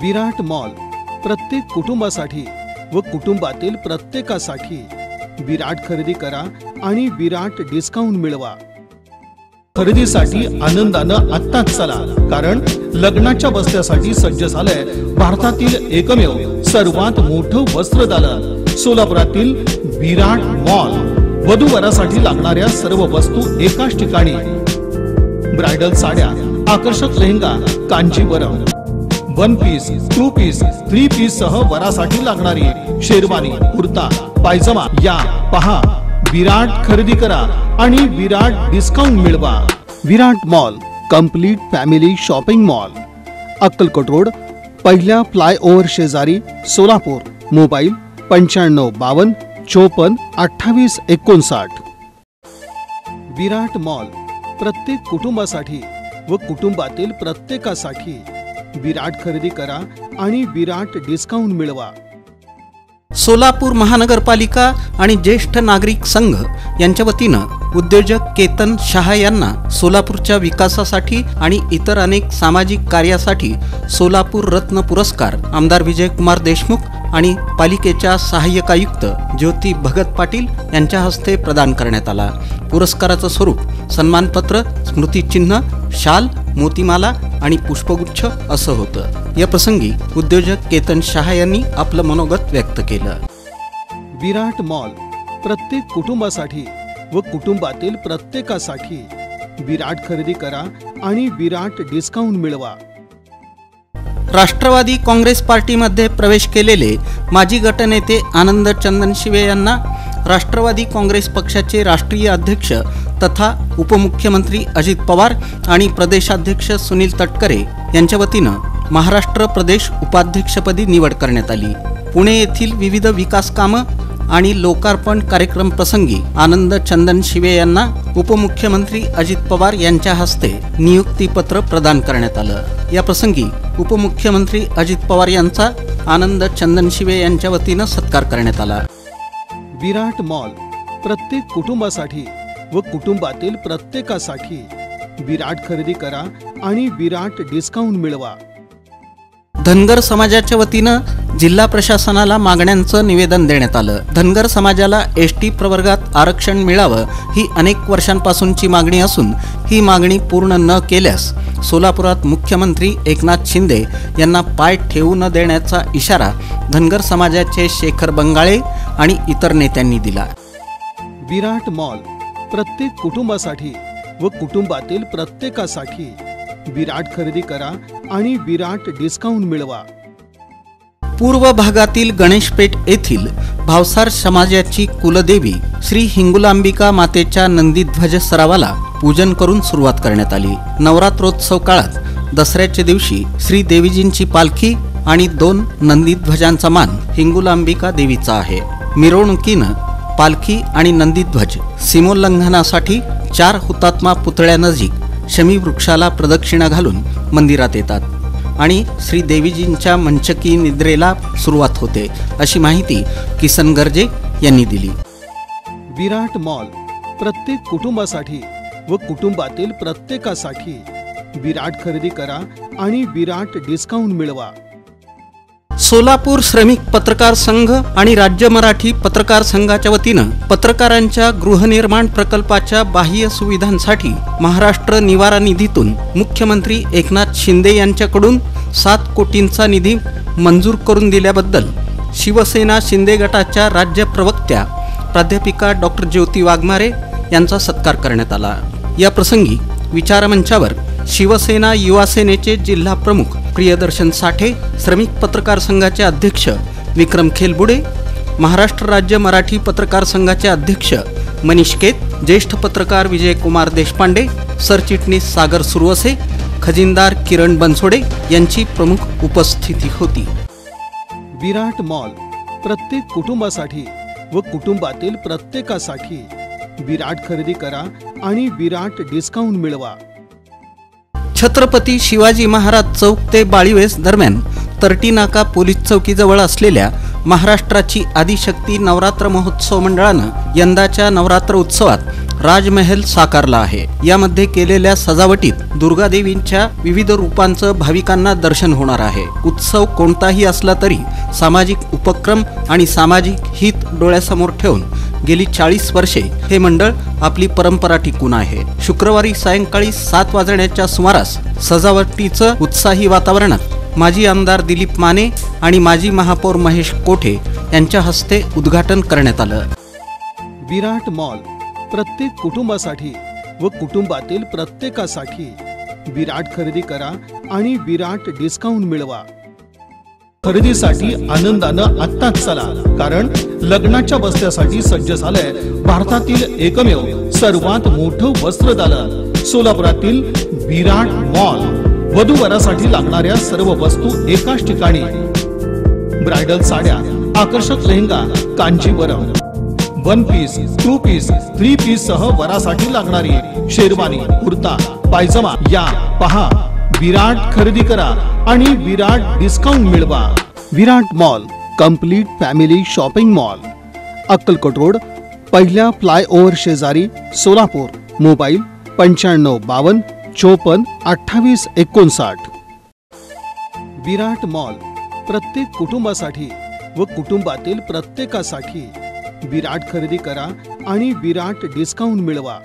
विराट mall प्रत्येक कुटुंबासाठी व कुटुंबातील प्रत्येकासाठी विराट खरेदी करा आणि विराट डिस्काउंट मिळवा। खरेदीसाठी आनंदानं आत्ताच चला, कारण लग्नाच्या बस्त्यासाठी सज्ज झालंय भारतातील एकमेव सर्वात मोठं वस्त्रदालन सोलापुरातील विराट मॉल। वधूवरासाठी लागणाऱ्या सर्व वस्तू एकाच ठिकाणी। ब्राइडल साड्या, आकर्षक lehenga, Kanjeevaram, 1 piece, 2 piece, 3 piece सह वरासाठी लागणारी शेरवानी, कुर्ता, पायजमा या पहा। विराट खरेदी करा आणि विराट डिस्काउंट मिळवा। Virat mall complete family shopping mall, Akkalkot road, पहिल्या फ्लायओव्हर शेजारी, सोलापूर। मोबाईल 9552 54 28 59। विराट मॉल प्रत्येक कुटुंबासाठी व कुटुंबातील प्रत्येकासाठी विराट खरेदी करा आणि विराट डिस्काउंट मिळवा। सोलापूर महानगरपालिका आणि ज्येष्ठ नागरिक संघ यांच्या वतीनं उद्योजक केतन शहा यांना सोलापूरच्या विकासासाठी आणि इतर अनेक सामाजिक कार्यासाठी सोलापूर रत्न पुरस्कार आमदार विजयकुमार देशमुख आणि पालिकेच्या सहाय्यक आयुक्त ज्योती भगत पाटील यांच्या हस्ते प्रदान करण्यात आला। पुरस्काराचं स्वरूप सन्मानपत्र, स्मृतिचिन्ह, शाल, मोतीमाला आणि पुष्पगुच्छ असं होतं। या प्रसंगी उद्योजक केतन शहा यांनी आपलं मनोगत व्यक्त केलं। विराट मॉल प्रत्येक कुटुंबासाठी व कुटुंबातील प्रत्येकासाठी विराट खरेदी करा आणि विराट डिस्काउंट मिळवा। राष्ट्रवादी काँग्रेस पार्टीमध्ये प्रवेश केलेले माजी गटनेते आनंद चंदनशिवे यांना राष्ट्रवादी काँग्रेस पक्षाचे राष्ट्रीय अध्यक्ष तथा उपमुख्यमंत्री अजित पवार आणि प्रदेशाध्यक्ष सुनील तटकरे यांच्या वतीनं महाराष्ट्र प्रदेश उपाध्यक्षपदी निवड करण्यात आली। पुणे येथील विविध विकास कामं आणि लोकार्पण कार्यक्रम प्रसंगी आनंद चंदनशिवे यांना उपमुख्यमंत्री अजित पवार यांच्या हस्ते नियुक्तीपत्र प्रदान करण्यात आलं। या प्रसंगी उपमुख्यमंत्री अजित पवार यांचा आनंद चंदनशिवे यांच्या वतीनं सत्कार करण्यात आला। विराट मॉल प्रत्येक कुटुंबासाठी व कुटुंबातील प्रत्येकासाठी विराट खरेदी करा आणि विराट डिस्काउंट मिळवा। धनगर समाजाच्या वतीनं जिल्हा प्रशासनाला मागण्यांचं निवेदन देण्यात आलं। धनगर समाजाला एसटी प्रवर्गात आरक्षण मिळावं ही अनेक वर्षांपासूनची मागणी असून ही मागणी पूर्ण न केल्यास सोलापुरात मुख्यमंत्री एकनाथ शिंदे यांना पाय ठेवू न देण्याचा इशारा धनगर समाजाचे शेखर बंगाळे आणि इतर नेत्यांनी दिला। विराट मॉल प्रत्येक कुटुंबासाठी व कुटुंबातील प्रत्येकासाठी विराट खरेदी करा आणि विराट डिस्काउंट मिळवा। पूर्व भागातील गणेशपेठ येथील भावसार समाजाची कुलदेवी श्री हिंगुलांबिका मातेच्या नंदीध्वज सरावाला पूजन करून सुरुवात करण्यात आली। नवरात्रोत्सव काळात दसऱ्याच्या दिवशी श्री देवीजींची पालखी आणि 2 नंदीध्वजांचा मान हिंगुलांबिका देवीचा आहे। मिरवणुकीनं पालखी आणि नंदीध्वज सीमोल्लंघनासाठी 4 हुतात्मा पुतळ्यानजीक शमी वृक्षाला प्रदक्षिणा घालून मंदिरात येतात आणि श्री देवीजींच्या मंचकी निद्रेला सुरुवात होते, अशी माहिती किसन गर्जे यांनी दिली। विराट मॉल प्रत्येक कुटुंबासाठी व कुटुंबातील प्रत्येकासाठी विराट खरेदी करा आणि विराट डिस्काउंट मिळवा। सोलापूर श्रमिक पत्रकार संघ आणि राज्य मराठी पत्रकार संघाच्या वतीनं पत्रकारांच्या गृहनिर्माण प्रकल्पाच्या बाह्य सुविधांसाठी महाराष्ट्र निवारा निधीतून मुख्यमंत्री एकनाथ शिंदे यांच्याकडून 7 कोटींचा निधी मंजूर करून दिल्याबद्दल शिवसेना शिंदे गटाच्या राज्य प्रवक्त्या प्राध्यापिका डॉक्टर ज्योती वाघमारे यांचा सत्कार करण्यात आला। या प्रसंगी विचारमंचावर शिवसेना युवा सेनेचे जिल्हा प्रमुख प्रियदर्शन साठे, श्रमिक पत्रकार संघाचे अध्यक्ष विक्रम खेलबुडे, महाराष्ट्र राज्य मराठी पत्रकार संघाचे अध्यक्ष मनीष केत, ज्येष्ठ पत्रकार विजयकुमार देशपांडे, सरचिटणीस सागर सुरवसे, खजिनदार किरण बनसोडे यांची प्रमुख उपस्थिती होती। विराट मॉल प्रत्येक कुटुंबासाठी व कुटुंबातील प्रत्येकासाठी विराट खरेदी करा आणि विराट डिस्काउंट मिळवा। छत्रपती शिवाजी महाराज चौक ते बाळीवेस दरम्यान तरटी नाका पोलीस चौकीजवळ असलेल्या महाराष्ट्राची आदिशक्ती नवरात्र महोत्सव मंडळानं यंदाच्या नवरात्र उत्सवात राजमहल साकारला आहे। यामध्ये केलेल्या सजावटीत दुर्गादेवींच्या विविध रूपांचं भाविकांना दर्शन होणार आहे। उत्सव कोणताही असला तरी सामाजिक उपक्रम आणि सामाजिक हित डोळ्यासमोर ठेवून गेली 40 वर्षे हे मंडळ आपली परंपरा टिकून आहे। शुक्रवारी सायंकाळी 7 वाजण्याच्या सुमारास सजावटीचं उत्साही वातावरणात माजी आमदार दिलीप माने आणि माजी महापौर महेश कोठे यांच्या हस्ते उद्घाटन करण्यात आलं। विराट मॉल प्रत्येक कुटुंबासाठी व कुटुंबातील प्रत्येकासाठी विराट खरेदी करा आणि विराट डिस्काउंट मिळवा। खरेदीसाठी आनंदानं आत्ताच चला, कारण लग्नाच्या बस्त्यासाठी सज्ज झालंय भारतातील एकमेव सर्वात मोठं वस्त्रदालन सोलापुरातील विराट मॉल। वधूवरासाठी लागणाऱ्या सर्व वस्तू एकाच ठिकाणी। ब्रायडल साड्या, आकर्षक lehenga, Kanjeevaram, 1 piece, 2 piece, 3 piece सह वरासाठी लागणारी शेरवानी, कुर्ता, पायजमा या पहा। विराट खरेदी करा आणि विराट डिस्काउंट मिळवा। Virat mall complete family shopping mall, Akkalkot road, पहिल्या फ्लायओव्हर शेजारी, सोलापूर। मोबाईल 9552 54 28 59। विराट मॉल प्रत्येक कुटुंबासाठी व कुटुंबातील प्रत्येकासाठी विराट खरेदी करा आणि विराट डिस्काउंट मिळवा।